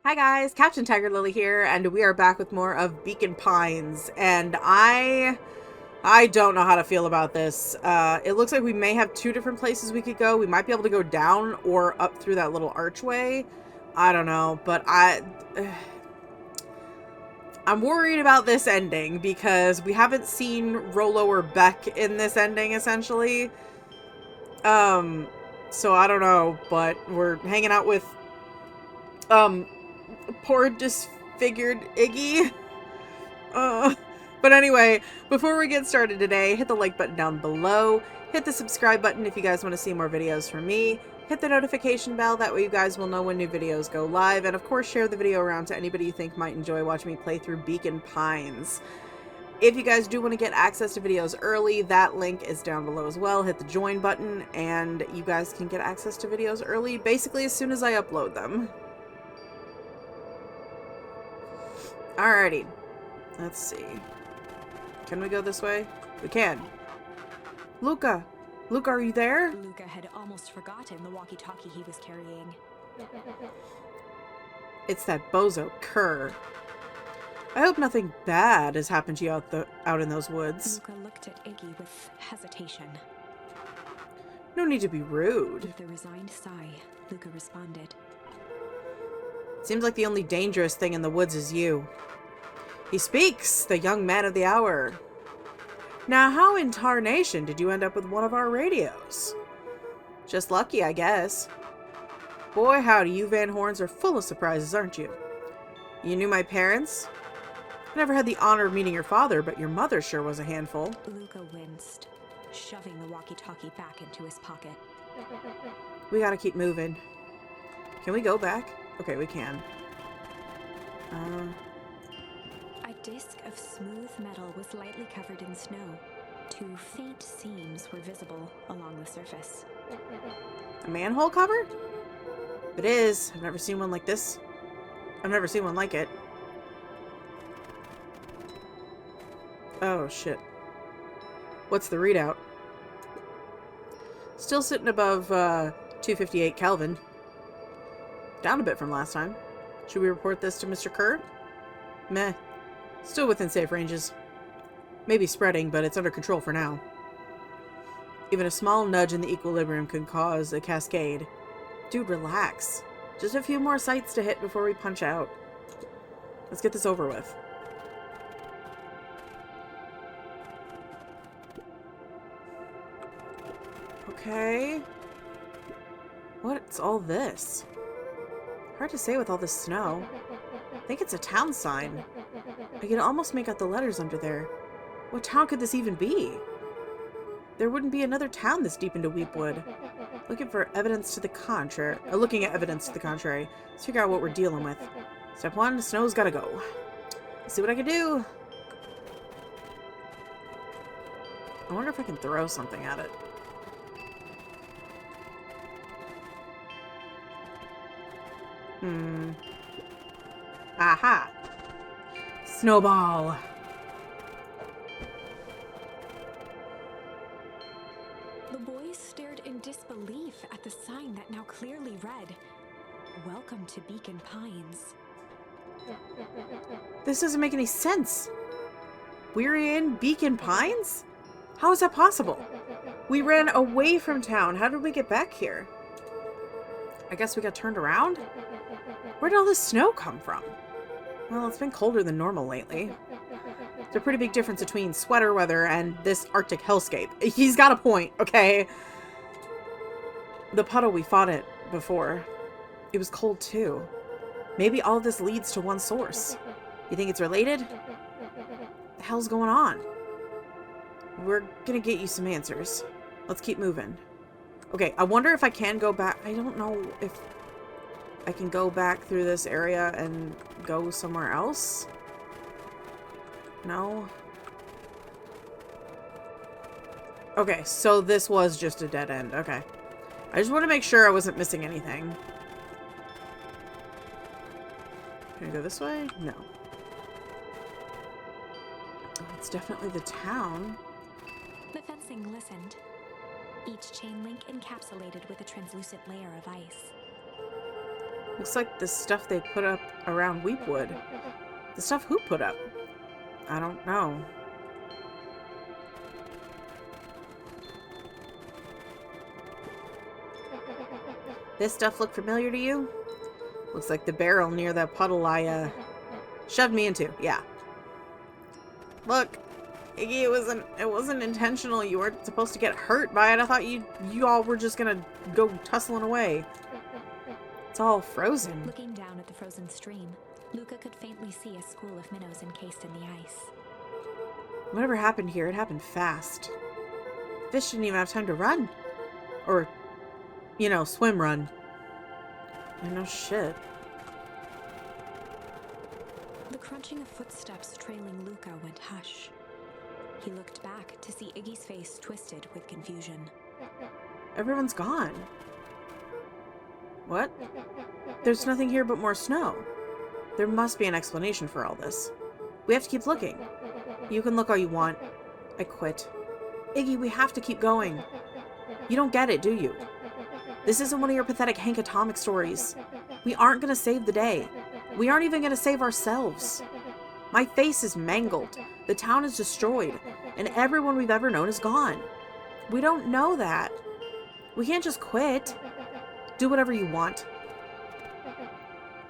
Hi guys, Captain TigerLily here, and we are back with more of Beacon Pines, and I don't know how to feel about this. It looks like we may have two different places we could go. We might be able to go down or up through that little archway. I don't know, but I'm worried about this ending because we haven't seen Rolo or Beck in this ending, essentially. So I don't know, but we're hanging out with, poor disfigured Iggy. But anyway, before we get started today, hit the like button down below. Hit the subscribe button if you guys want to see more videos from me. Hit the notification bell, that way you guys will know when new videos go live. And of course, share the video around to anybody you think might enjoy watching me play through Beacon Pines. If you guys do want to get access to videos early, that link is down below as well. Hit the join button and you guys can get access to videos early basically as soon as I upload them. Alrighty. Let's see. Can we go this way? We can. Luca! Luca, are you there? Luca had almost forgotten the walkie-talkie he was carrying. It's that bozo Kerr. I hope nothing bad has happened to you out in those woods. Luca looked at Iggy with hesitation. No need to be rude. With a resigned sigh, Luca responded. Seems like the only dangerous thing in the woods is you. He speaks, the young man of the hour. Now, how in tarnation did you end up with one of our radios? Just lucky, I guess. Boy, howdy, you Van Horns are full of surprises, aren't you? You knew my parents? I never had the honor of meeting your father, but your mother sure was a handful. Luca winced, shoving the walkie-talkie back into his pocket. We gotta keep moving. Can we go back? Okay, we can. A disc of smooth metal was lightly covered in snow. Two faint seams were visible along the surface. A manhole cover? It is. I've never seen one like this. I've never seen one like it. Oh, shit. What's the readout? Still sitting above 258 Kelvin. Down a bit from last time. Should we report this to Mr. Kerr? Meh. Still within safe ranges. Maybe spreading, but it's under control for now. Even a small nudge in the equilibrium could cause a cascade. Dude, relax. Just a few more sites to hit before we punch out. Let's get this over with. Okay. What's all this? Hard to say with all this snow. I think it's a town sign. I can almost make out the letters under there. What town could this even be? There wouldn't be another town this deep into Weepwood. Looking at evidence to the contrary. Let's figure out what we're dealing with. Step 1, the snow's gotta go. Let's see what I can do. I wonder if I can throw something at it. Aha! Snowball! The boys stared in disbelief at the sign that now clearly read, "Welcome to Beacon Pines." This doesn't make any sense. We're in Beacon Pines? How is that possible? We ran away from town. How did we get back here? I guess we got turned around? Where did all this snow come from? Well, it's been colder than normal lately. There's a pretty big difference between sweater weather and this Arctic hellscape. He's got a point, okay? The puddle we fought at before, it was cold too. Maybe all this leads to one source. You think it's related? What the hell's going on? We're gonna get you some answers. Let's keep moving. Okay, I wonder if I can go back. I don't know if I can go back through this area and go somewhere else. No? Okay, so this was just a dead end. Okay. I just want to make sure I wasn't missing anything. Can I go this way? No. Oh, it's definitely the town. The fencing listened. Each chain link encapsulated with a translucent layer of ice. Looks like the stuff they put up around Weepwood. The stuff who put up? I don't know. This stuff look familiar to you? Looks like the barrel near that puddle I, shoved me into. Yeah. Look, Iggy, it wasn't intentional. You weren't supposed to get hurt by it. I thought you all were just gonna go tussling away. It's all frozen. Looking down at the frozen stream, Luca could faintly see a school of minnows encased in the ice. Whatever happened here, it happened fast. Fish didn't even have time to run. Or, you know, swim run. Yeah, no shit. The crunching of footsteps trailing Luca went hush. He looked back to see Iggy's face twisted with confusion. Everyone's gone. What? There's nothing here but more snow. There must be an explanation for all this. We have to keep looking. You can look all you want. I quit. Iggy, we have to keep going. You don't get it, do you? This isn't one of your pathetic Hank Atomic stories. We aren't gonna save the day. We aren't even gonna save ourselves. My face is mangled. The town is destroyed. And everyone we've ever known is gone. We don't know that. We can't just quit. Do whatever you want.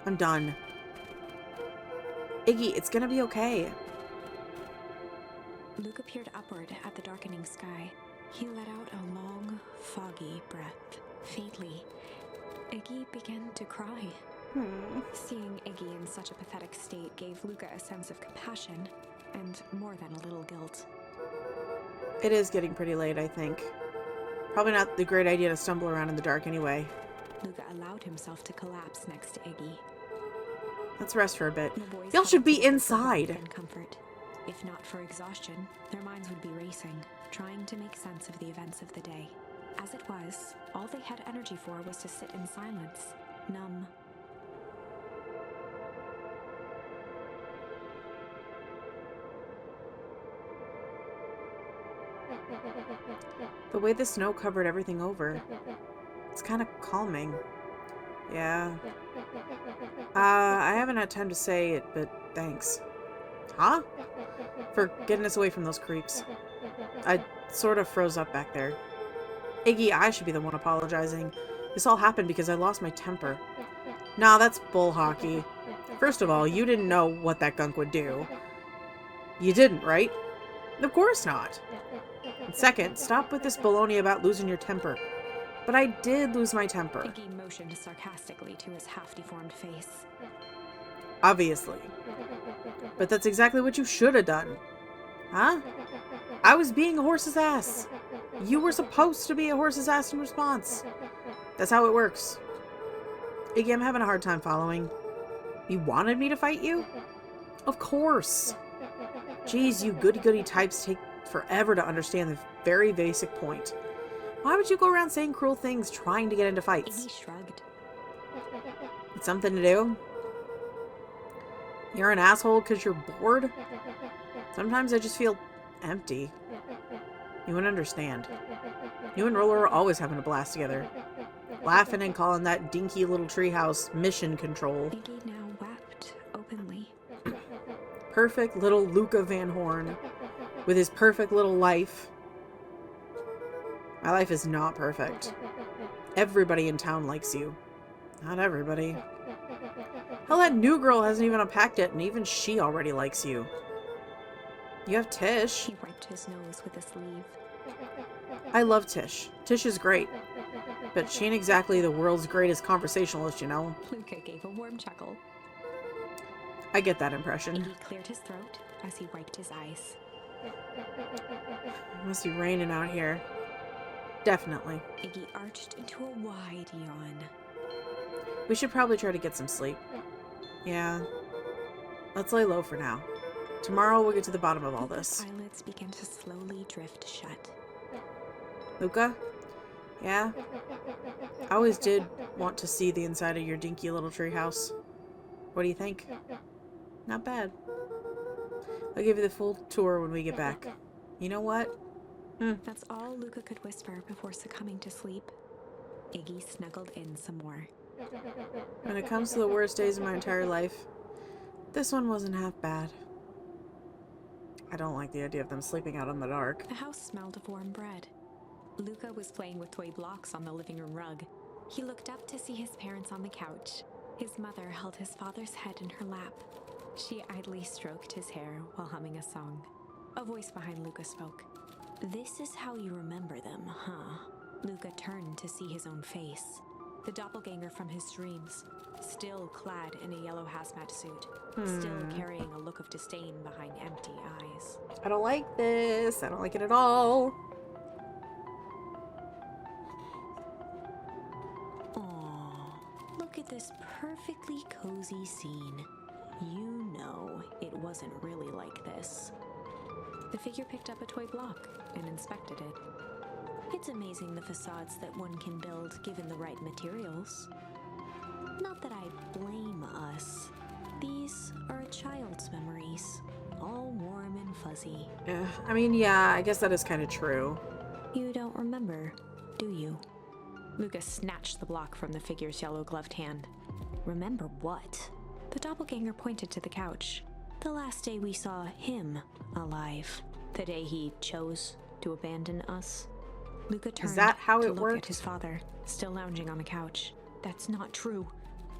I'm done. Iggy, it's gonna be okay. Luca peered upward at the darkening sky. He let out a long, foggy breath. Faintly, Iggy began to cry. Seeing Iggy in such a pathetic state gave Luca a sense of compassion and more than a little guilt. It is getting pretty late, I think. Probably not the great idea to stumble around in the dark anyway. Luca allowed himself to collapse next to Iggy. Let's rest for a bit. The boys Y'all should be huddled together for inside. warmth and comfort. If not for exhaustion, their minds would be racing, trying to make sense of the events of the day. As it was, all they had energy for was to sit in silence, numb. The way the snow covered everything over, it's kind of calming. Yeah. I haven't had time to say it, but thanks. Huh? For getting us away from those creeps. I sort of froze up back there. Iggy, I should be the one apologizing. This all happened because I lost my temper. Nah, that's bull hockey. First of all, you didn't know what that gunk would do. You didn't, right? Of course not. And second, stop with this baloney about losing your temper. But I did lose my temper. Iggy motioned sarcastically to his half-deformed face. Obviously. But that's exactly what you should have done. Huh? I was being a horse's ass. You were supposed to be a horse's ass in response. That's how it works. Iggy, I'm having a hard time following. You wanted me to fight you? Of course. Jeez, you goody-goody types take forever to understand the very basic point. Why would you go around saying cruel things trying to get into fights? Iggy shrugged. It's something to do? You're an asshole because you're bored? Sometimes I just feel empty. You wouldn't understand. You and Roller are always having a blast together. Laughing and calling that dinky little treehouse mission control. Iggy now wept openly. Perfect little Luca Van Horn. With his perfect little life. My life is not perfect. Everybody in town likes you. Not everybody. Hell, that new girl hasn't even unpacked it, and even she already likes you. You have Tish. He wiped his nose with a sleeve. I love Tish. Tish is great. But she ain't exactly the world's greatest conversationalist, you know? Luca gave a warm chuckle. I get that impression. Iggy cleared his throat as he wiped his eyes. It must be raining out here. Definitely. Iggy arched into a wide yawn. We should probably try to get some sleep. Yeah. Let's lay low for now. Tomorrow we'll get to the bottom of all this. Luca's eyelids began to slowly drift shut. Luca? Yeah? I always did want to see the inside of your dinky little treehouse. What do you think? Not bad. I'll give you the full tour when we get back. You know what? That's all Luca could whisper before succumbing to sleep. Iggy snuggled in some more. When it comes to the worst days of my entire life, this one wasn't half bad. I don't like the idea of them sleeping out in the dark. The house smelled of warm bread. Luca was playing with toy blocks on the living room rug. He looked up to see his parents on the couch. His mother held his father's head in her lap. She idly stroked his hair while humming a song. A voice behind Luca spoke. "This is how you remember them, huh?" Luca turned to see his own face. The doppelganger from his dreams, still clad in a yellow hazmat suit, still carrying a look of disdain behind empty eyes. I don't like this. I don't like it at all. Aww, look at this perfectly cozy scene. You know it wasn't really like this. The figure picked up a toy block and inspected it. It's amazing the facades that one can build given the right materials. Not that I blame us. These are a child's memories, all warm and fuzzy. I mean, yeah, I guess that is kind of true. You don't remember, do you? Lucas snatched the block from the figure's yellow-gloved hand. Remember what? The doppelganger pointed to the couch. The last day we saw him alive. The day he chose to abandon us. Luca turned Is that how to it look worked? at his father, still lounging on the couch. That's not true.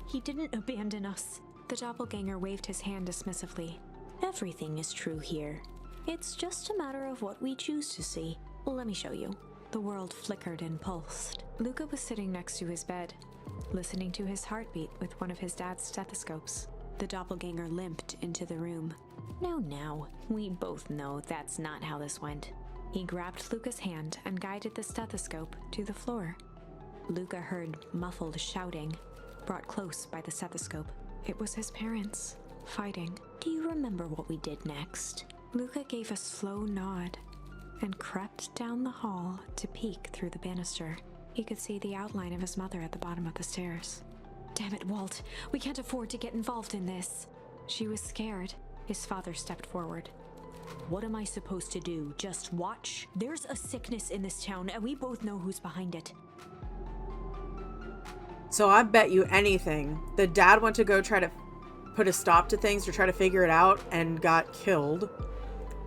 He didn't abandon us. The doppelganger waved his hand dismissively. Everything is true here. It's just a matter of what we choose to see. Let me show you. The world flickered and pulsed. Luca was sitting next to his bed, listening to his heartbeat with one of his dad's stethoscopes. The doppelganger limped into the room. Now, we both know that's not how this went. He grabbed Luca's hand and guided the stethoscope to the floor. Luca heard muffled shouting, brought close by the stethoscope. It was his parents, fighting. Do you remember what we did next? Luca gave a slow nod and crept down the hall to peek through the banister. He could see the outline of his mother at the bottom of the stairs. Damn it, Walt. We can't afford to get involved in this. She was scared. His father stepped forward. What am I supposed to do? Just watch? There's a sickness in this town, and we both know who's behind it. So I bet you anything, the dad went to go try to put a stop to things or try to figure it out and got killed.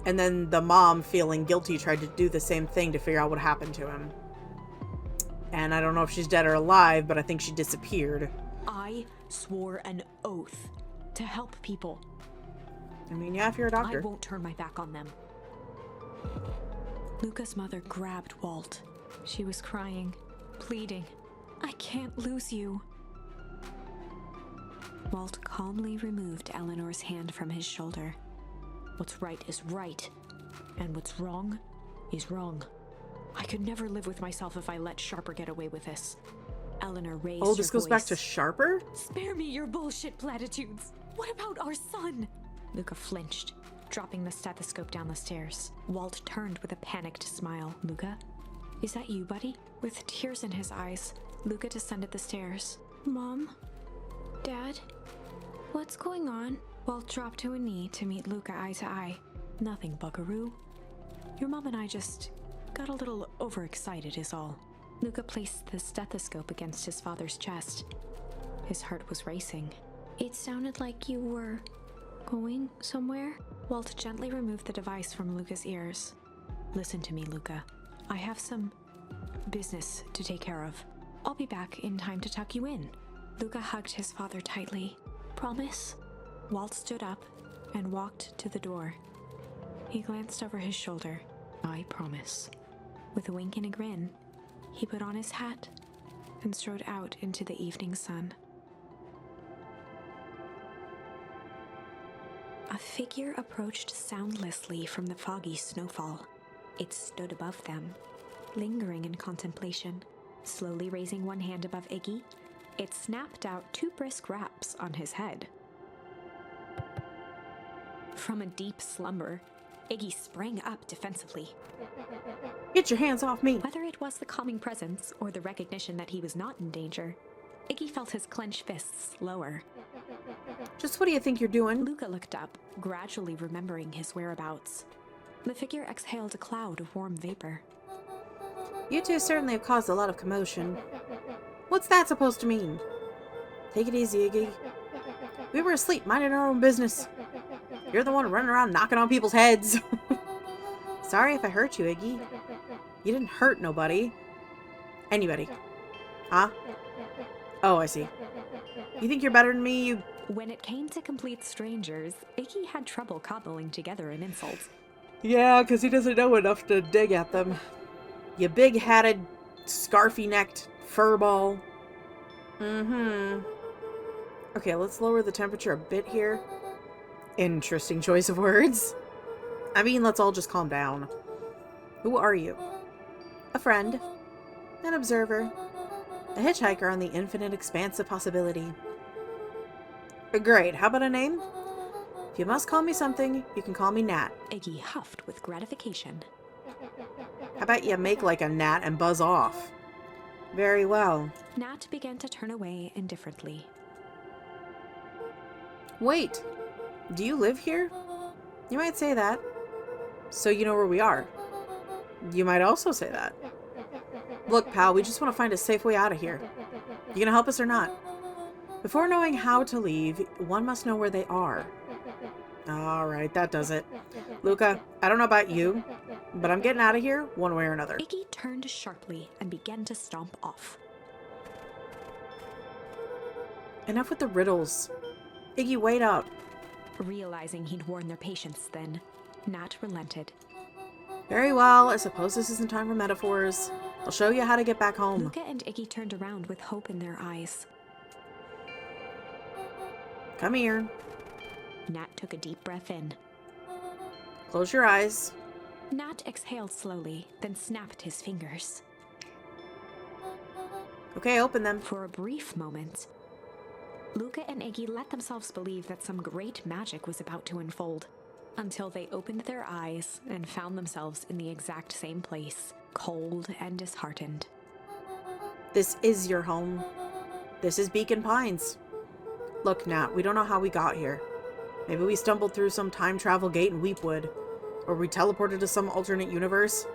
And then the mom, feeling guilty, tried to do the same thing to figure out what happened to him. And I don't know if she's dead or alive, but I think she disappeared. I swore an oath to help people. I mean, yeah, if you're a doctor. I won't turn my back on them. Luca's mother grabbed Walt. She was crying, pleading. I can't lose you. Walt calmly removed Eleanor's hand from his shoulder. What's right is right, and what's wrong is wrong. I could never live with myself if I let Sharper get away with this. Eleanor raised her voice. Oh, this goes back to Sharper? Spare me your bullshit platitudes. What about our son? Luca flinched, dropping the stethoscope down the stairs. Walt turned with a panicked smile. Luca, is that you, buddy? With tears in his eyes, Luca descended the stairs. Mom? Dad? What's going on? Walt dropped to a knee to meet Luca eye to eye. Nothing, buckaroo. Your mom and I just got a little overexcited is all. Luca placed the stethoscope against his father's chest. His heart was racing. It sounded like you were going somewhere? Walt gently removed the device from Luca's ears. Listen to me, Luca. I have some business to take care of. I'll be back in time to tuck you in. Luca hugged his father tightly. Promise? Walt stood up and walked to the door. He glanced over his shoulder. I promise. With a wink and a grin, he put on his hat and strode out into the evening sun. A figure approached soundlessly from the foggy snowfall. It stood above them, lingering in contemplation. Slowly raising one hand above Iggy, it snapped out 2 brisk raps on his head. From a deep slumber, Iggy sprang up defensively. Get your hands off me! Whether it was the calming presence or the recognition that he was not in danger, Iggy felt his clenched fists lower. Just what do you think you're doing? Luca looked up, gradually remembering his whereabouts. The figure exhaled a cloud of warm vapor. You two certainly have caused a lot of commotion. What's that supposed to mean? Take it easy, Iggy. We were asleep, minding our own business. You're the one running around knocking on people's heads. Sorry if I hurt you, Iggy. You didn't hurt nobody. Anybody. Huh? Oh, I see. You think you're better than me, you... When it came to complete strangers, Iggy had trouble cobbling together an insult. Yeah, because he doesn't know enough to dig at them. You big-hatted, scarfy-necked furball. Mm-hmm. Okay, let's lower the temperature a bit here. Interesting choice of words. I mean, let's all just calm down. Who are you? A friend. An observer. A hitchhiker on the infinite expanse of possibility. Great. How about a name? If you must call me something, you can call me Nat. Iggy huffed with gratification. How about you make like a gnat and buzz off? Very well. Nat began to turn away indifferently. Wait. Do you live here? You might say that. So you know where we are. You might also say that. Look, pal, we just want to find a safe way out of here. You gonna help us or not? Before knowing how to leave, one must know where they are. Alright, that does it. Luca, I don't know about you, but I'm getting out of here one way or another. Iggy turned sharply and began to stomp off. Enough with the riddles. Iggy, wait up. Realizing he'd worn their patience then, Nat relented. Very well, I suppose this isn't time for metaphors. I'll show you how to get back home. Luca and Iggy turned around with hope in their eyes. Come here. Nat took a deep breath in. Close your eyes. Nat exhaled slowly, then snapped his fingers. Okay, open them. For a brief moment, Luca and Iggy let themselves believe that some great magic was about to unfold, until they opened their eyes and found themselves in the exact same place, cold and disheartened. This is your home. This is Beacon Pines. Look, Nat, we don't know how we got here. Maybe we stumbled through some time travel gate in Weepwood, or we teleported to some alternate universe,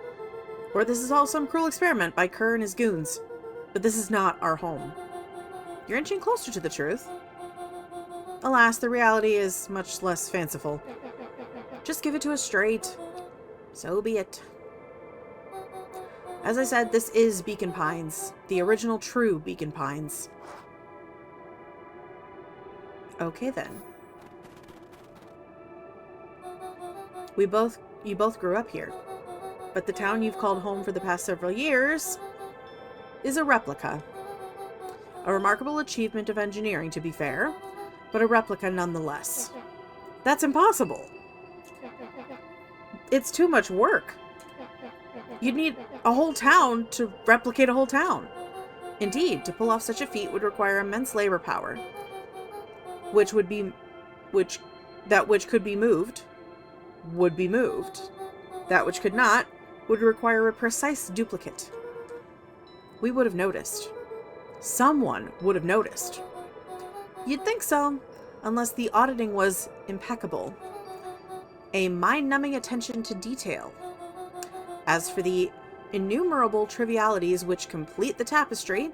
or this is all some cruel experiment by Kerr and his goons. But this is not our home. You're inching closer to the truth. Alas, the reality is much less fanciful. Just give it to us straight. So be it. As I said, this is Beacon Pines. The original true Beacon Pines. Okay then. You both grew up here. But the town you've called home for the past several years is a replica. A remarkable achievement of engineering, to be fair, but a replica nonetheless. That's impossible. It's too much work. You'd need a whole town to replicate a whole town. Indeed, to pull off such a feat would require immense labor power, which could be moved, would be moved. That which could not would require a precise duplicate. We would have noticed. Someone would have noticed. You'd think so, unless the auditing was impeccable. A mind-numbing attention to detail. As for the innumerable trivialities which complete the tapestry,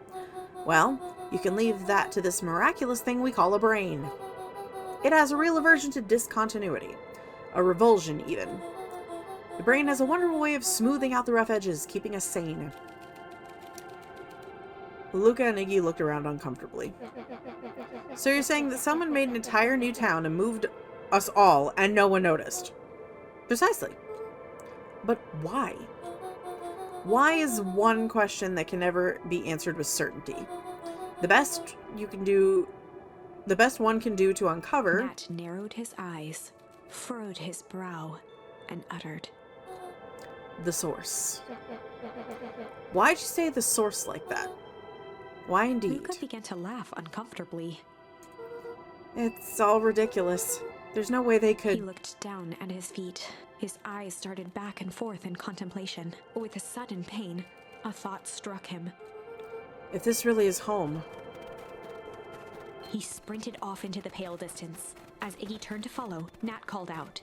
well, you can leave that to this miraculous thing we call a brain. It has a real aversion to discontinuity. A revulsion, even. The brain has a wonderful way of smoothing out the rough edges, keeping us sane. Luca and Iggy looked around uncomfortably. So you're saying that someone made an entire new town and moved us all, and no one noticed? Precisely. But why? Why is one question that can never be answered with certainty. The best one can do to uncover... Nat narrowed his eyes, furrowed his brow, and uttered, the source. Why'd you say the source like that? Why indeed? Luca began to laugh uncomfortably. It's all ridiculous. There's no way they could... He looked down at his feet. His eyes started back and forth in contemplation. With a sudden pain, a thought struck him. If this really is home... He sprinted off into the pale distance. As Iggy turned to follow, Nat called out,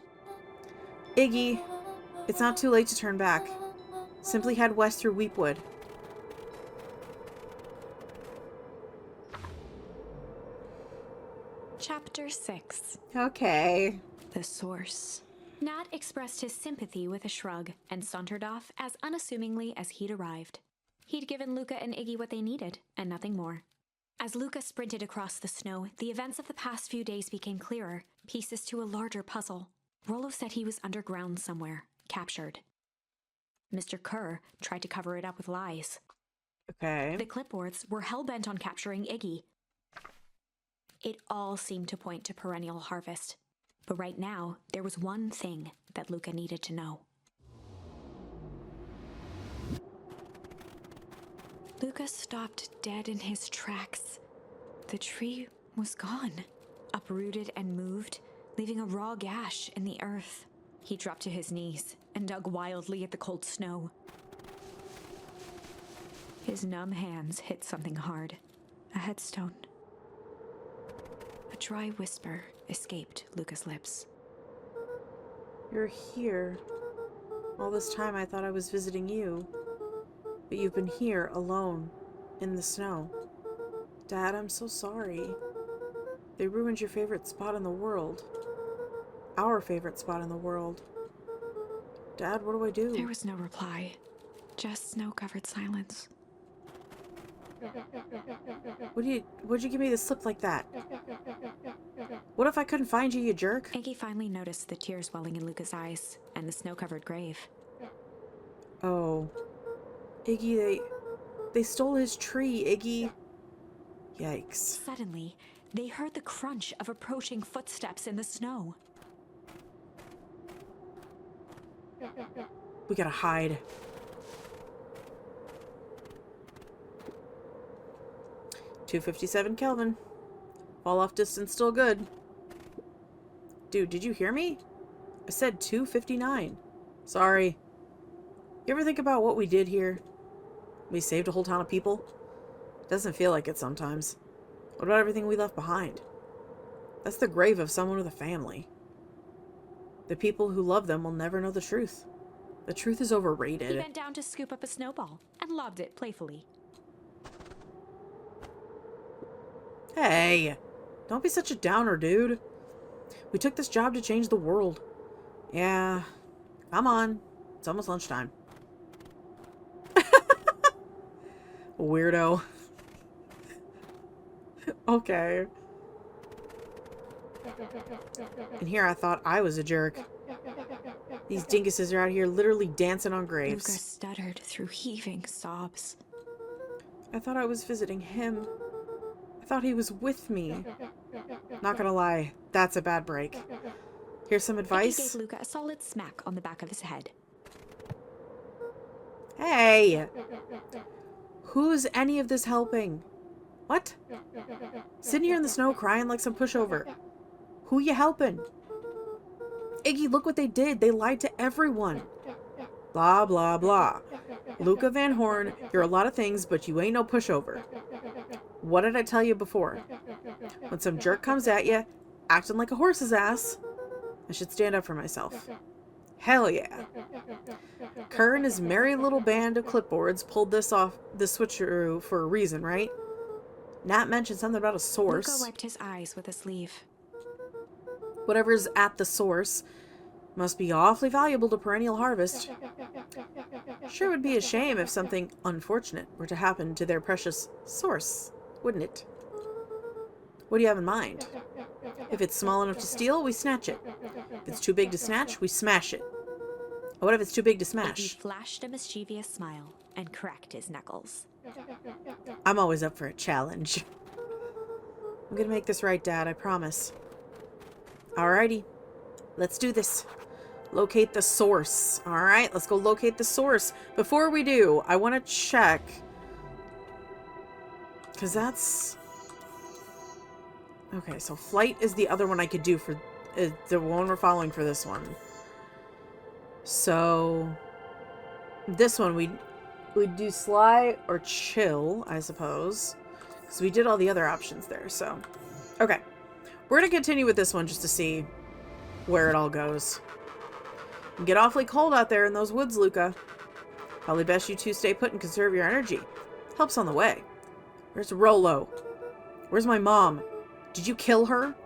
Iggy, it's not too late to turn back. Simply head west through Weepwood. Chapter 6. Okay. The Source. Nat expressed his sympathy with a shrug and sauntered off as unassumingly as he'd arrived. He'd given Luca and Iggy what they needed, and nothing more. As Luca sprinted across the snow, the events of the past few days became clearer, pieces to a larger puzzle. Rollo said he was underground somewhere, captured. Mr. Kerr tried to cover it up with lies. Okay. The clipboards were hell-bent on capturing Iggy. It all seemed to point to perennial harvest. But right now, there was one thing that Luca needed to know. Luca stopped dead in his tracks. The tree was gone, uprooted and moved, leaving a raw gash in the earth. He dropped to his knees and dug wildly at the cold snow. His numb hands hit something hard, a headstone. A dry whisper escaped Luca's lips. You're here. All this time I thought I was visiting you. But you've been here, alone, in the snow. Dad, I'm so sorry. They ruined your favorite spot in the world. Our favorite spot in the world. Dad, what do I do? There was no reply, just snow-covered silence. What'd you give me the slip like that? What if I couldn't find you, you jerk? Iggy finally noticed the tears welling in Luca's eyes and the snow-covered grave. Oh. Iggy, they stole his tree, Iggy. Yikes. Suddenly, they heard the crunch of approaching footsteps in the snow. We gotta hide. $257 Kelvin. Fall off distance still good. Dude, did you hear me? I said 259. Sorry. You ever think about what we did here? We saved a whole town of people? Doesn't feel like it sometimes. What about everything we left behind? That's the grave of someone with a family. The people who love them will never know the truth. The truth is overrated. He bent down to scoop up a snowball and lobbed it playfully. Hey, don't be such a downer, dude. We took this job to change the world. Yeah, come on. It's almost lunchtime. Weirdo. Okay. And here I thought I was a jerk. These dinguses are out here literally dancing on graves. Luca stuttered through heaving sobs. I thought I was visiting him. I thought he was with me. Not gonna lie, that's a bad break. Here's some Iggy advice. gave Luca a solid smack on the back of his head. Hey! Who's any of this helping? What? Sitting here in the snow crying like some pushover. Who you helping? Iggy, look what they did. They lied to everyone. Blah, blah, blah. Luca Van Horn, you're a lot of things, but you ain't no pushover. What did I tell you before? When some jerk comes at you, acting like a horse's ass, I should stand up for myself. Hell yeah. Kerr and his merry little band of clipboards pulled this switcheroo for a reason, right? Nat mentioned something about a source. Luca wiped his eyes with a sleeve. Whatever's at the source must be awfully valuable to Perennial Harvest. Sure would be a shame if something unfortunate were to happen to their precious source, wouldn't it? What do you have in mind? If it's small enough to steal, we snatch it. If it's too big to snatch, we smash it. What if it's too big to smash? He flashed a mischievous smile and cracked his knuckles. I'm always up for a challenge. I'm gonna make this right, Dad, I promise. Alrighty, let's do this. Locate the source. Alright, let's go locate the source. Before we do, I want to check. Because that's... Okay, so flight is the other one I could do for... the one we're following for this one. So... This one, we'd do sly or chill, I suppose. Because we did all the other options there, so... Okay. We're going to continue with this one just to see where it all goes. You get awfully cold out there in those woods, Luca. Probably best you two stay put and conserve your energy. Help's on the way. Where's Rollo? Where's my mom? Did you kill her?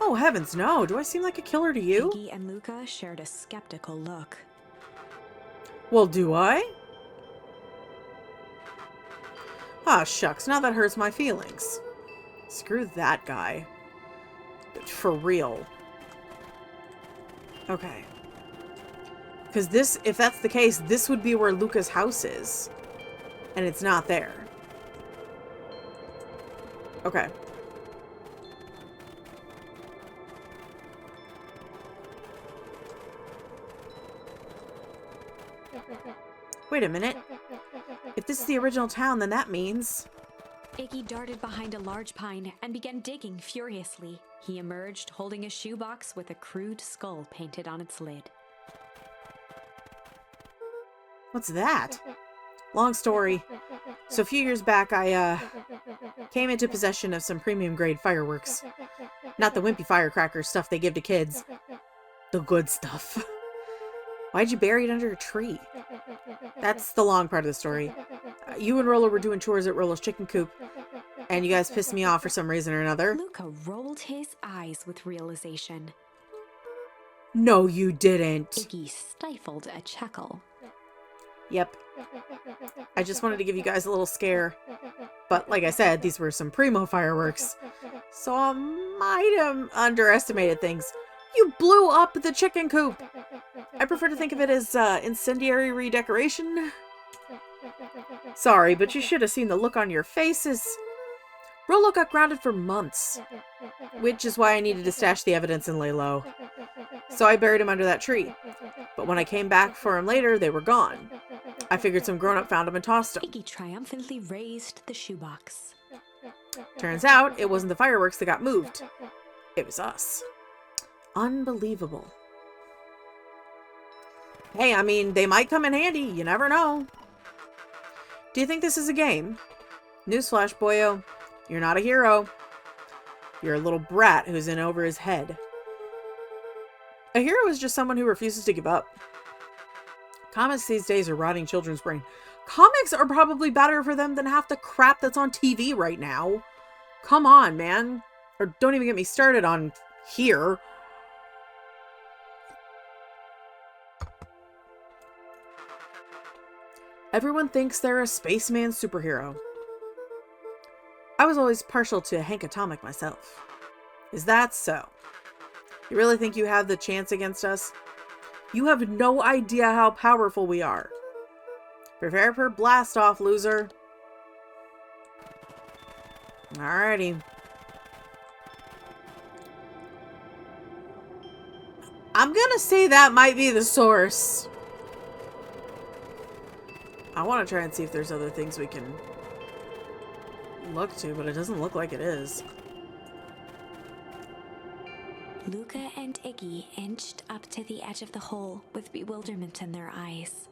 Oh, heavens, no. Do I seem like a killer to you? Iggy and Luca shared a skeptical look. Well, do I? Ah, shucks. Now that hurts my feelings. Screw that guy. For real. Okay. Because this, if that's the case, this would be where Luca's house is. And it's not there. Okay. Wait a minute. If this is the original town, then that means... Iggy darted behind a large pine and began digging furiously. He emerged holding a shoebox with a crude skull painted on its lid. What's that? Long story. So a few years back, I, came into possession of some premium grade fireworks. Not the wimpy firecracker stuff they give to kids. The good stuff. Why'd you bury it under a tree? That's the long part of the story. You and Rolo were doing chores at Rolo's chicken coop, and you guys pissed me off for some reason or another. Luca rolled his eyes with realization. No, you didn't. Iggy stifled a chuckle. Yep. I just wanted to give you guys a little scare. But like I said, these were some primo fireworks. So I might have underestimated things. You blew up the chicken coop. I prefer to think of it as incendiary redecoration. Sorry, but you should have seen the look on your faces. Rolo got grounded for months, which is why I needed to stash the evidence and lay low. So I buried him under that tree. But when I came back for him later, they were gone. I figured some grown-up found him and tossed him. Iggy triumphantly raised the shoebox. Turns out, it wasn't the fireworks that got moved. It was us. Unbelievable. Hey, I mean, they might come in handy. You never know. Do you think this is a game? Newsflash, boyo. You're not a hero. You're a little brat who's in over his head. A hero is just someone who refuses to give up. Comics these days are rotting children's brain. Comics are probably better for them than half the crap that's on TV right now. Come on, man. Or don't even get me started on here. Everyone thinks they're a spaceman superhero. I was always partial to Hank Atomic myself. Is that so? You really think you have the chance against us? You have no idea how powerful we are. Prepare for blast off, loser. Alrighty. I'm gonna say that might be the source. I want to try and see if there's other things we can look to, but it doesn't look like it is. Luca and Iggy inched up to the edge of the hole with bewilderment in their eyes.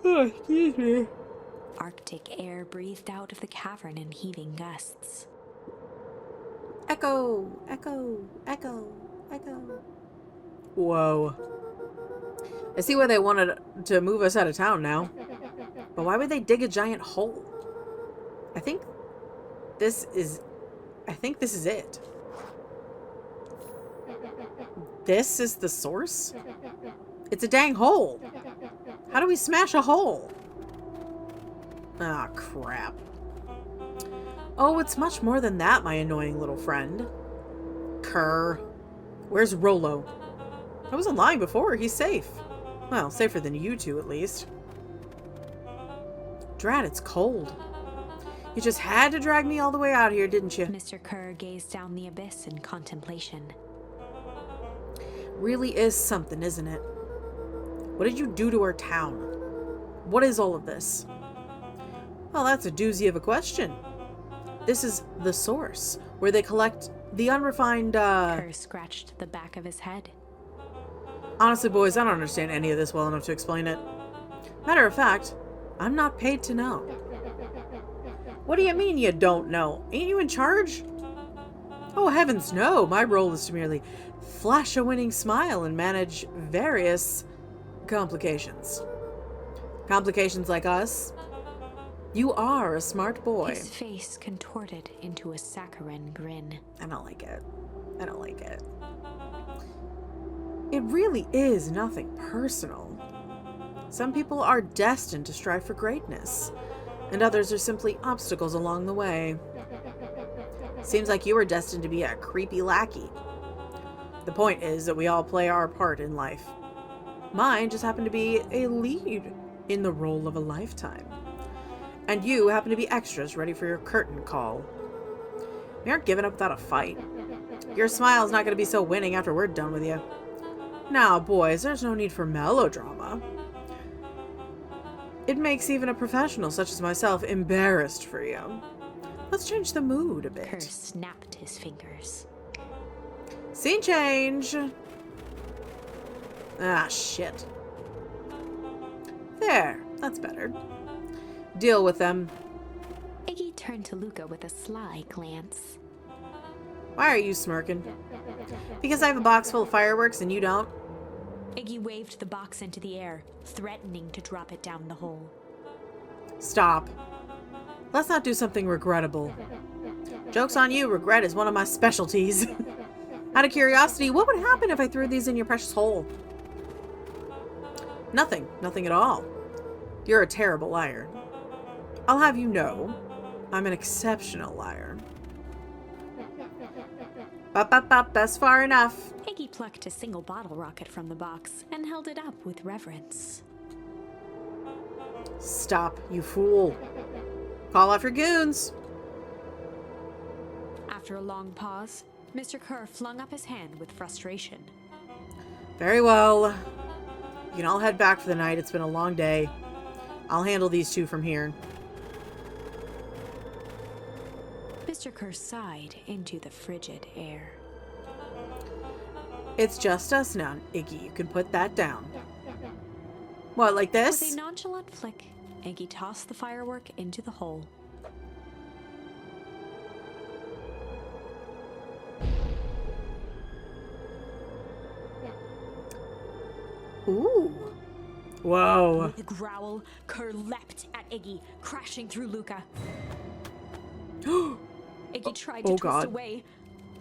Oh, excuse me. Arctic air breathed out of the cavern in heaving gusts. Echo, echo, echo, echo. Whoa. I see why they wanted to move us out of town now. But why would they dig a giant hole? I think this is it. This is the source? It's a dang hole. How do we smash a hole? Ah, crap. Oh, it's much more than that, my annoying little friend. Kerr. Where's Rolo? I wasn't lying before. He's safe. Well, safer than you two, at least. Drat, it's cold. You just had to drag me all the way out here, didn't you? Mr. Kerr gazed down the abyss in contemplation. Really is something, isn't it? What did you do to our town? What is all of this? Well, that's a doozy of a question. This is the source, where they collect the unrefined, Kerr scratched the back of his head. Honestly, boys, I don't understand any of this well enough to explain it. Matter of fact, I'm not paid to know. What do you mean you don't know? Ain't you in charge? Oh, heavens no. My role is to merely flash a winning smile and manage various complications. Complications like us? You are a smart boy. His face contorted into a saccharine grin. I don't like it. I don't like it. really is nothing personal. Some people are destined to strive for greatness, and others are simply obstacles along the way. Seems like you were destined to be a creepy lackey. The point is that we all play our part in life. Mine just happened to be a lead in the role of a lifetime. And you happen to be extras ready for your curtain call. We aren't giving up without a fight. Your smile's not going to be so winning after we're done with you. Now, boys, there's no need for melodrama. It makes even a professional such as myself embarrassed for you. Let's change the mood a bit. Kerr snapped his fingers. Scene change! Ah, shit. There, that's better. Deal with them. Iggy turned to Luca with a sly glance. Why are you smirking? Because I have a box full of fireworks and you don't? Iggy waved the box into the air, threatening to drop it down the hole. Stop. Let's not do something regrettable. Joke's on you, regret is one of my specialties. Out of curiosity, what would happen if I threw these in your precious hole? Nothing. Nothing at all. You're a terrible liar. I'll have you know, I'm an exceptional liar. Bop, that's far enough. Iggy plucked a single bottle rocket from the box and held it up with reverence. Stop, you fool. Call off your goons. After a long pause, Mr. Kerr flung up his hand with frustration. Very well. You can all head back for the night. It's been a long day. I'll handle these two from here. Mr. Kerr sighed into the frigid air. It's just us now, Iggy. You can put that down. What, like this? With a nonchalant flick, Iggy tossed the firework into the hole. Ooh. Whoa. With a growl, Kerr leapt at Iggy, crashing through Luca. Iggy tried to twist away,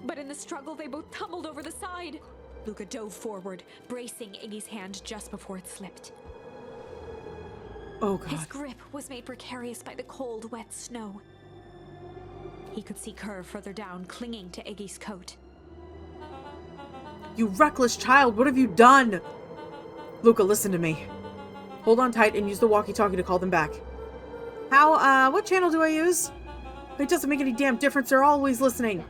but in the struggle they both tumbled over the side. Luca dove forward, bracing Iggy's hand just before it slipped. Oh God. His grip was made precarious by the cold, wet snow. He could see Kerr further down, clinging to Iggy's coat. You reckless child, what have you done? Luca, listen to me. Hold on tight and use the walkie-talkie to call them back. What channel do I use? It doesn't make any damn difference, they're always listening.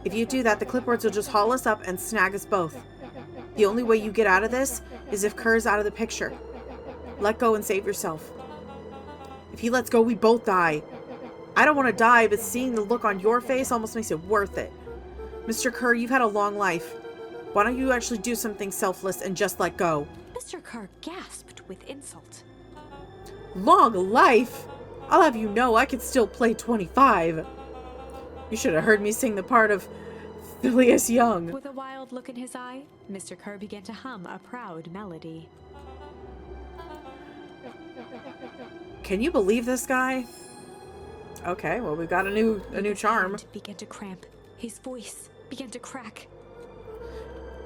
If you do that, the clipboards will just haul us up and snag us both. The only way you get out of this is if Kerr's out of the picture. Let go and save yourself. If he lets go, we both die. I don't want to die, but seeing the look on your face almost makes it worth it. Mr. Kerr, you've had a long life. Why don't you actually do something selfless and just let go? Mr. Kerr gasped with insult. Long life? I'll have you know I could still play 25. You should have heard me sing the part of Phileas Young. With a wild look in his eye, Mr. Kerr began to hum a proud melody. Can you believe this guy? Okay, well we've got a new charm. His hand began to cramp. His voice began to crack.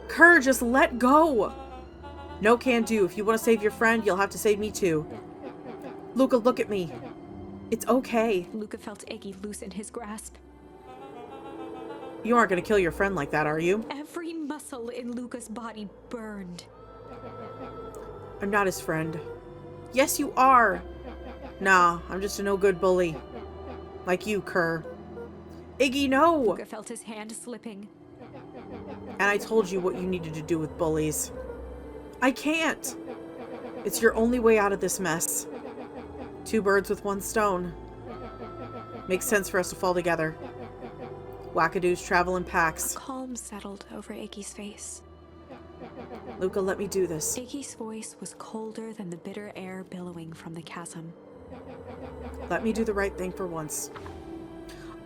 Kerr, just let go. No can do. If you want to save your friend, you'll have to save me too. Luca, look at me. It's okay. Luca felt Iggy loosen his grasp. You aren't going to kill your friend like that, are you? Every muscle in Luca's body burned. I'm not his friend. Yes, you are. Nah, I'm just a no-good bully. Like you, Kerr. Iggy, no! Luca felt his hand slipping. And I told you what you needed to do with bullies. I can't. It's your only way out of this mess. Two birds with one stone. Makes sense for us to fall together. Wackadoos travel in packs. A calm settled over Iggy's face. Luca, let me do this. Iggy's voice was colder than the bitter air billowing from the chasm. Let me do the right thing for once.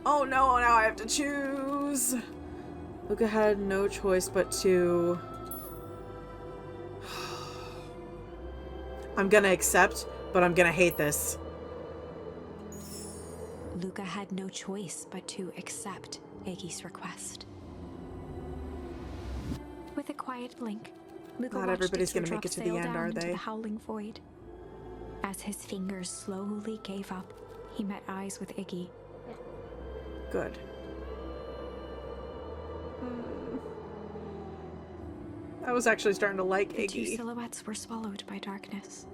Oh no, now I have to choose. Luca had no choice but to... I'm gonna accept, but I'm gonna hate this. Luca had no choice but to accept Iggy's request. With a quiet quiet blink, Luca Not watched everybody's a gonna make teardrop it to the sail end, down are into they? the howling void. As his fingers slowly gave up, he met eyes with Iggy. Good. I was actually starting to like The two Iggy. silhouettes were swallowed by darkness.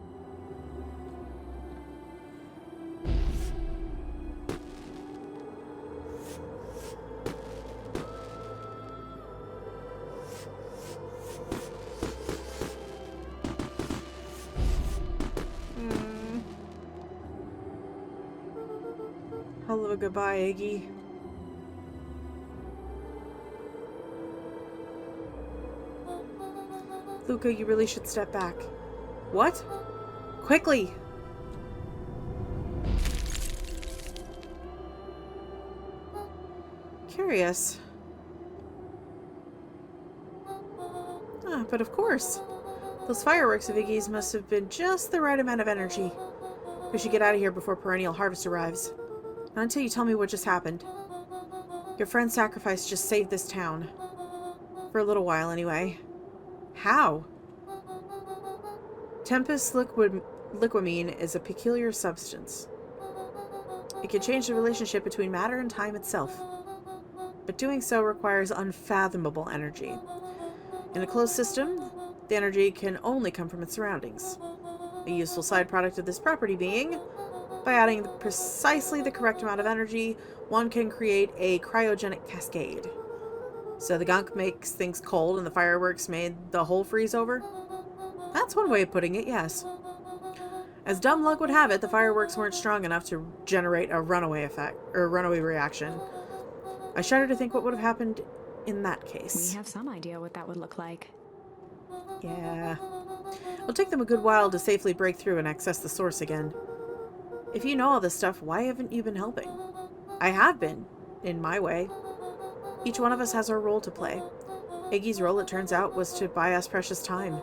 Hello, goodbye, Iggy. Luca, you really should step back. What? Quickly! Curious. Ah, but of course. Those fireworks of Iggy's must have been just the right amount of energy. We should get out of here before perennial harvest arrives. Not until you tell me what just happened. Your friend's sacrifice just saved this town. For a little while, anyway. How? Tempest liquamine is a peculiar substance. It can change the relationship between matter and time itself. But doing so requires unfathomable energy. In a closed system, the energy can only come from its surroundings. A useful side product of this property being, by adding precisely the correct amount of energy, one can create a cryogenic cascade. So the gunk makes things cold and the fireworks made the whole freeze over? That's one way of putting it, yes. As dumb luck would have it, the fireworks weren't strong enough to generate a runaway effect, or a runaway reaction. I shudder to think what would have happened in that case. We have some idea what that would look like. Yeah. It'll take them a good while to safely break through and access the source again. If you know all this stuff, why haven't you been helping? I have been, in my way. Each one of us has our role to play. Iggy's role, it turns out, was to buy us precious time.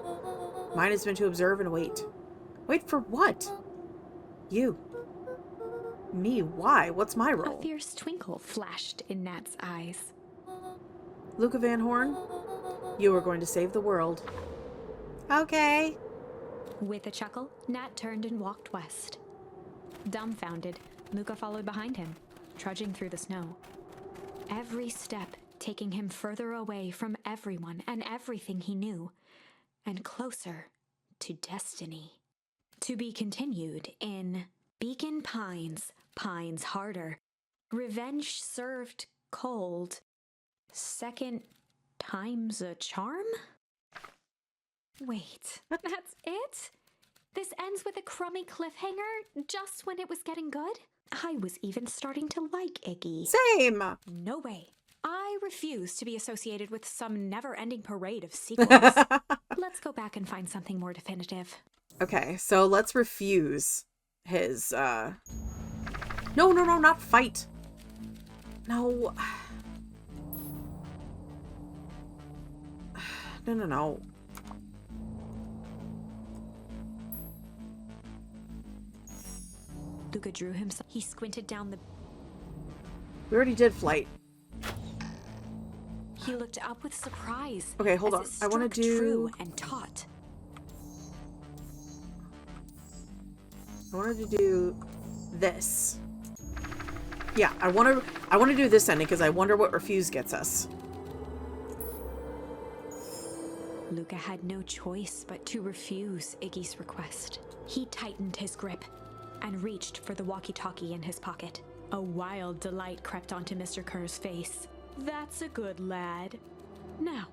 Mine has been to observe and wait. Wait for what? You. Me, why? What's my role? A fierce twinkle flashed in Nat's eyes. Luca Van Horn, you are going to save the world. Okay. With a chuckle, Nat turned and walked west. Dumbfounded, Luca followed behind him, trudging through the snow. Every step taking him further away from everyone and everything he knew, and closer to destiny. To be continued in Beacon Pines, Pines Harder. Revenge served cold. Second time's a charm? Wait, that's it? This ends with a crummy cliffhanger just when it was getting good? I was even starting to like Iggy. Same! No way. I refuse to be associated with some never-ending parade of sequels. Let's go back and find something more definitive. Okay, so let's refuse his, No, not fight. No. No. Luca drew himself. He squinted down the... We already did flight. He looked up with surprise. Okay, hold as on. it I want struck to do... true and taut. I wanted to do this. Yeah, I want to do this ending because I wonder what refuse gets us. Luca had no choice but to refuse Iggy's request. He tightened his grip and reached for the walkie-talkie in his pocket. A wild delight crept onto Mr. Kerr's face. That's a good lad. Now,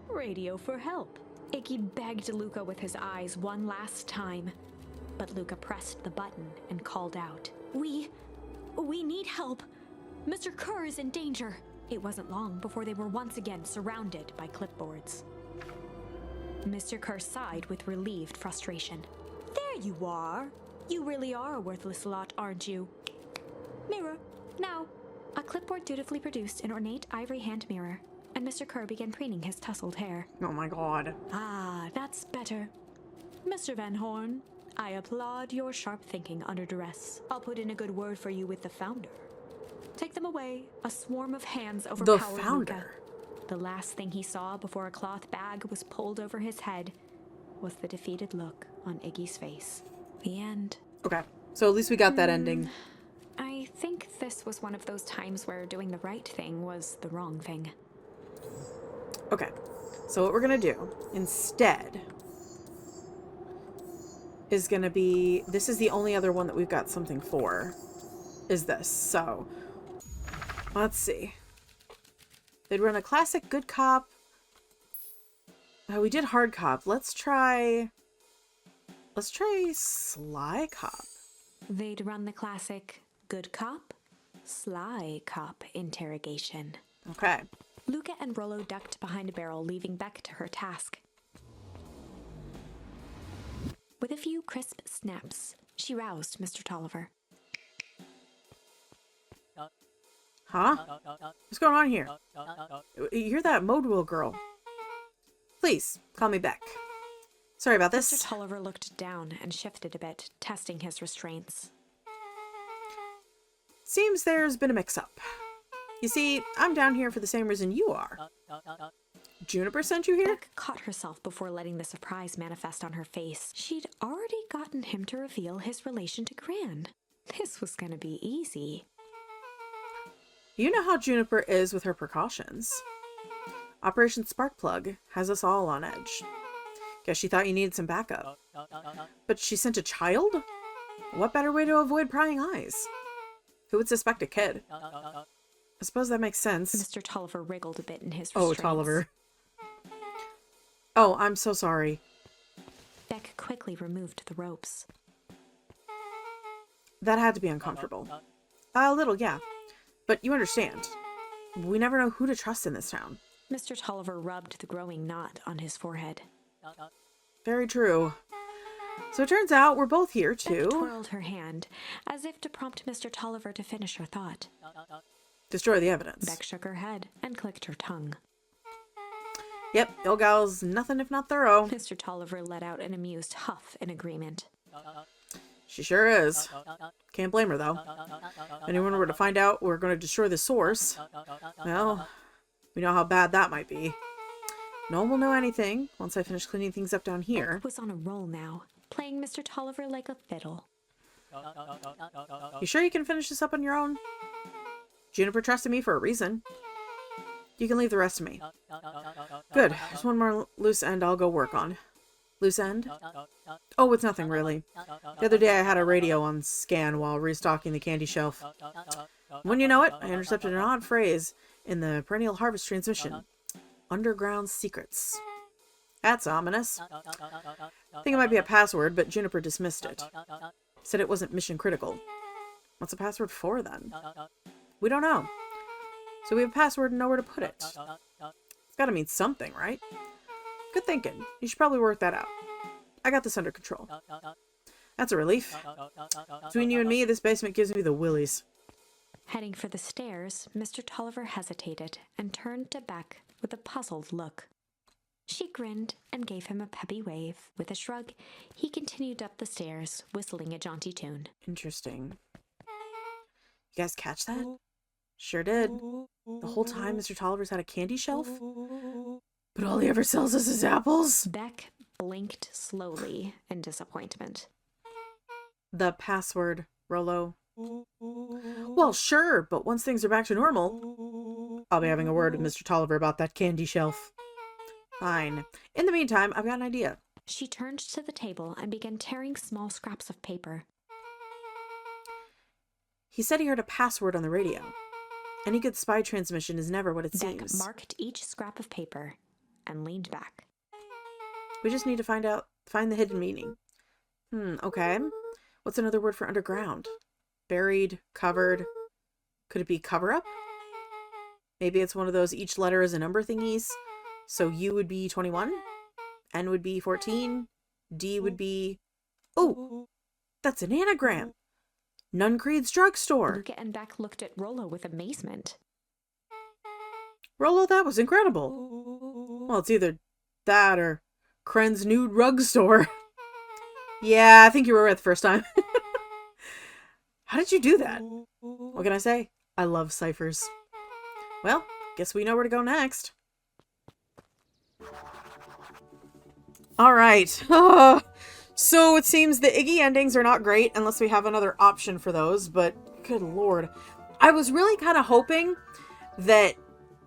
radio for help. Iggy begged Luca with his eyes one last time, but Luca pressed the button and called out. We need help. Mr. Kerr is in danger. It wasn't long before they were once again surrounded by clipboards. Mr. Kerr sighed with relieved frustration. There you are. You really are a worthless lot, aren't you? Mirror, now. A clipboard dutifully produced an ornate ivory hand mirror, and Mr. Kerr began preening his tousled hair. Oh my god. Ah, that's better. Mr. Van Horn, I applaud your sharp thinking under duress. I'll put in a good word for you with the founder. Take them away. A swarm of hands overpowered The founder? The last thing he saw before a cloth bag was pulled over his head was the defeated look on Iggy's face. The end. Okay. So at least we got that ending. I think this was one of those times where doing the right thing was the wrong thing. Okay. So what we're going to do instead is going to be... This is the only other one that we've got something for. Is this. So, let's see. They'd run a classic good cop. We did hard cop. Let's try sly cop. They'd run the classic good cop, sly cop interrogation. Okay. Luca and Rollo ducked behind a barrel, leaving Beck to her task. With a few crisp snaps, she roused Mr. Tolliver. Huh? What's going on here? You're that Modewell girl. Please, call me Beck. Sorry about this. Mr. Tolliver looked down and shifted a bit, testing his restraints. Seems there's been a mix-up. You see, I'm down here for the same reason you are. Juniper sent you here? Beck caught herself before letting the surprise manifest on her face. She'd already gotten him to reveal his relation to Gran. This was gonna be easy. You know how Juniper is with her precautions. Operation Sparkplug has us all on edge. Guess she thought you needed some backup. But she sent a child? What better way to avoid prying eyes? Who would suspect a kid? I suppose that makes sense. Mr. Tolliver wriggled a bit in his restraints. Oh, Tolliver. Oh, I'm so sorry. Beck quickly removed the ropes. That had to be uncomfortable. A little, yeah. But you understand. We never know who to trust in this town. Mr. Tolliver rubbed the growing knot on his forehead. Very true. So it turns out we're both here, too. Beck twirled her hand, as if to prompt Mr. Tolliver to finish her thought. Destroy the evidence. Beck shook her head and clicked her tongue. Yep, Ilgal's nothing if not thorough. Mr. Tolliver let out an amused huff in agreement. She sure is. Can't blame her, though. If anyone were to find out we're going to destroy the source, well, we know how bad that might be. No one will know anything once I finish cleaning things up down here. Beck was on a roll now, playing Mr. Tolliver like a fiddle. You sure you can finish this up on your own? Juniper trusted me for a reason. You can leave the rest to me. Good. There's one more loose end I'll go work on. Loose end? Oh, it's nothing really. The other day I had a radio on scan while restocking the candy shelf. When you know it, I intercepted an odd phrase in the perennial harvest transmission. Underground secrets. That's ominous. I think it might be a password, but Juniper dismissed it. Said it wasn't mission critical. What's a password for, then? We don't know. So we have a password and nowhere to put it. It's gotta mean something, right? Good thinking. You should probably work that out. I got this under control. That's a relief. Between you and me, this basement gives me the willies. Heading for the stairs, Mr. Tolliver hesitated and turned to Beck with a puzzled look. She grinned and gave him a peppy wave. With a shrug, he continued up the stairs, whistling a jaunty tune. Interesting. You guys catch that? Sure did. The whole time Mr. Tolliver's had a candy shelf? But all he ever sells us is apples? Beck blinked slowly in disappointment. The password, Rollo. Well, sure, but once things are back to normal, I'll be having a word with Mr. Tolliver about that candy shelf. Fine. In the meantime, I've got an idea. She turned to the table and began tearing small scraps of paper. He said he heard a password on the radio. Any good spy transmission is never what it Beck seems. marked each scrap of paper and leaned back. We just need to find the hidden meaning. Okay. What's another word for underground? Buried, covered. Could it be cover-up? Maybe it's one of those each letter is a number thingies. So U would be 21, N would be 14, D would be... Oh, that's an anagram. Nuncreed's drugstore. Luca and Beck looked at Rollo with amazement. Rollo, that was incredible. Well, it's either that or Kren's nude rug store. Yeah, I think you were right the first time. How did you do that? What can I say? I love ciphers. Well, guess we know where to go next. All right. So it seems the Iggy endings are not great unless we have another option for those, but good lord. I was really kind of hoping that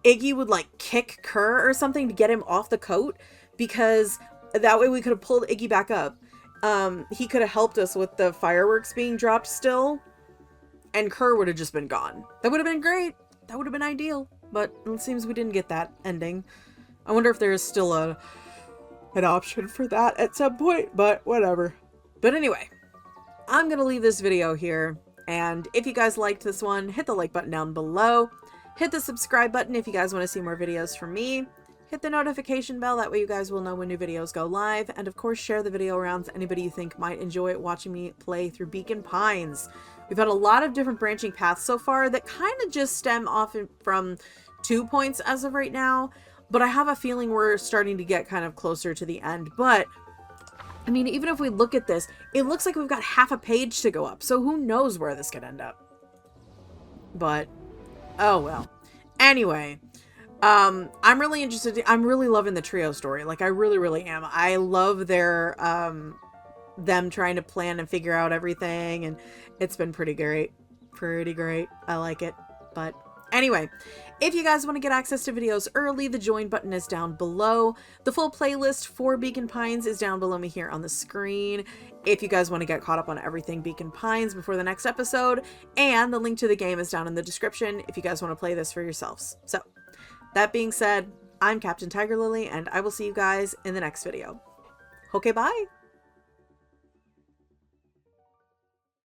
Iggy would like kick Kerr or something to get him off the coat, because that way we could have pulled Iggy back up. He could have helped us with the fireworks being dropped still, and Kerr would have just been gone. That would have been great. That would have been ideal, but it seems we didn't get that ending. I wonder if there is still an option for that at some point, but whatever. But anyway, I'm gonna leave this video here, and if you guys liked this one, hit the like button down below. Hit the subscribe button if you guys want to see more videos from me. Hit the notification bell, that way you guys will know when new videos go live. And of course, share the video around to anybody you think might enjoy watching me play through Beacon Pines. We've had a lot of different branching paths so far that kind of just stem off from 2 points as of right now. But I have a feeling we're starting to get kind of closer to the end. But, I mean, even if we look at this, it looks like we've got half a page to go up. So who knows where this could end up. But, oh well. Anyway, I'm really interested. I'm really loving the trio story. Like, I really, really am. I love their, them trying to plan and figure out everything. And it's been pretty great. Pretty great. I like it. But anyway, if you guys want to get access to videos early, the join button is down below. The full playlist for Beacon Pines is down below me here on the screen. If you guys want to get caught up on everything Beacon Pines before the next episode, and the link to the game is down in the description if you guys want to play this for yourselves. So, that being said, I'm Captain TigerLily, and I will see you guys in the next video. Okay, bye!